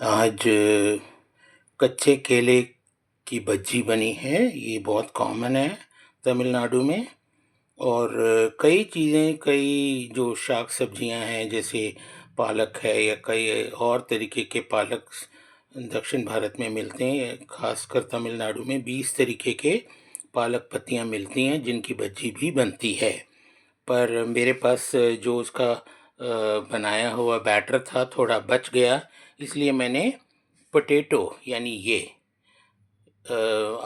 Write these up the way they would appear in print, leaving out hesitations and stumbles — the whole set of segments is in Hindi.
आज कच्चे केले की बज्जी बनी है। ये बहुत कॉमन है तमिलनाडु में। और कई चीज़ें, कई जो शाक सब्जियां हैं जैसे पालक है या कई और तरीके के पालक दक्षिण भारत में मिलते हैं। खासकर तमिलनाडु में 20 तरीके के पालक पत्तियां मिलती हैं जिनकी बज्जी भी बनती है। पर मेरे पास जो उसका बनाया हुआ बैटर था थोड़ा बच गया, इसलिए मैंने पोटैटो यानी ये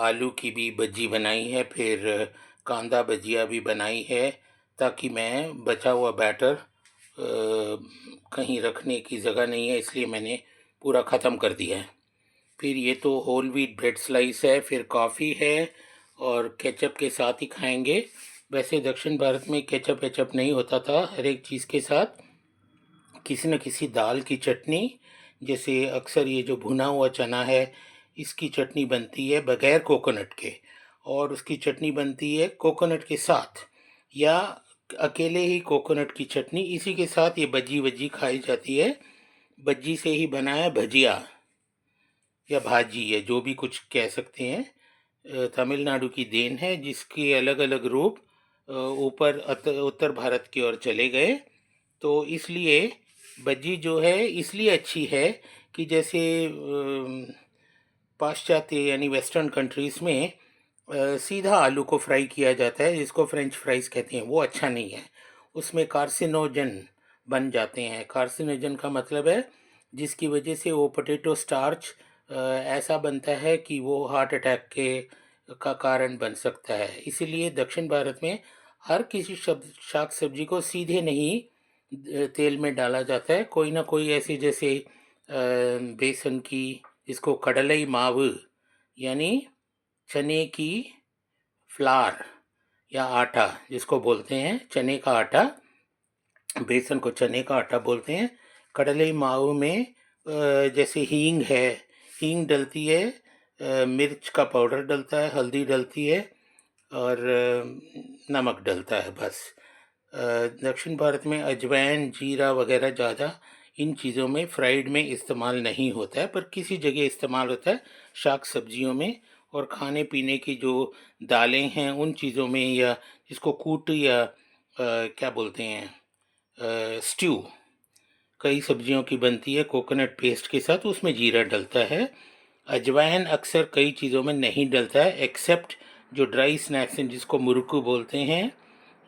आलू की भी बज्जी बनाई है, फिर कांदा भजिया भी बनाई है, ताकि मैं बचा हुआ बैटर कहीं रखने की जगह नहीं है इसलिए मैंने पूरा ख़त्म कर दिया है। फिर ये तो होल व्हीट ब्रेड स्लाइस है, फिर कॉफ़ी है और केचप के साथ ही खाएंगे। वैसे दक्षिण भारत में केचप वेचप नहीं होता था, हर एक चीज़ के साथ किसी न किसी दाल की चटनी, जैसे अक्सर ये जो भुना हुआ चना है इसकी चटनी बनती है बगैर कोकोनट के, और उसकी चटनी बनती है कोकोनट के साथ, या अकेले ही कोकोनट की चटनी, इसी के साथ ये बज्जी वज्जी खाई जाती है। बज्जी से ही बना है भजिया या भाजी, या जो भी कुछ कह सकते हैं। तमिलनाडु की देन है जिसके अलग अलग रूप ऊपर उत्तर भारत की ओर चले गए। तो इसलिए बज्जी जो है इसलिए अच्छी है कि जैसे पाश्चात्य यानी वेस्टर्न कंट्रीज़ में सीधा आलू को फ्राई किया जाता है, जिसको फ्रेंच फ्राइज़ कहते हैं, वो अच्छा नहीं है। उसमें कार्सिनोजन बन जाते हैं। कार्सिनोजन का मतलब है जिसकी वजह से वो पोटैटो स्टार्च ऐसा बनता है कि वो हार्ट अटैक के का कारण बन सकता है। इसीलिए दक्षिण भारत में हर किसी शाक सब्जी को सीधे नहीं तेल में डाला जाता है। कोई ना कोई ऐसी, जैसे बेसन की, इसको कडलई माव यानी चने की फ्लार या आटा जिसको बोलते हैं, चने का आटा, बेसन को चने का आटा बोलते हैं। कडलई माव में जैसे हींग है, हींग डलती है, मिर्च का पाउडर डलता है, हल्दी डलती है और नमक डलता है, बस। दक्षिण भारत में अजवाइन, जीरा वगैरह ज़्यादा इन चीज़ों में फ्राइड में इस्तेमाल नहीं होता है, पर किसी जगह इस्तेमाल होता है शाक सब्जियों में। और खाने पीने की जो दालें हैं उन चीज़ों में, या इसको कूट या क्या बोलते हैं, स्ट्यू, कई सब्जियों की बनती है कोकोनट पेस्ट के साथ, उसमें जीरा डलता है। अजवाइन अक्सर कई चीज़ों में नहीं डलता है, एक्सेप्ट जो ड्राई स्नैक्स हैं जिसको मुरुक्कू बोलते हैं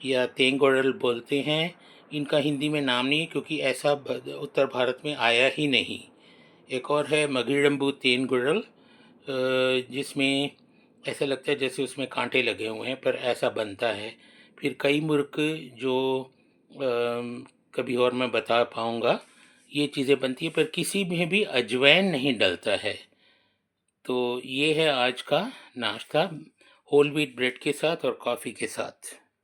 या तेंगोड़ल बोलते हैं। इनका हिंदी में नाम नहीं है क्योंकि ऐसा उत्तर भारत में आया ही नहीं। एक और है मगिड़म्बू तेनगुड़ल, जिसमें ऐसा लगता है जैसे उसमें कांटे लगे हुए हैं, पर ऐसा बनता है। फिर कई मुर्क जो कभी और मैं बता पाऊँगा, ये चीज़ें बनती है, पर किसी में भी अजवाइन नहीं डलता है। तो ये है आज का नाश्ता, होल व्हीट ब्रेड के साथ और कॉफ़ी के साथ।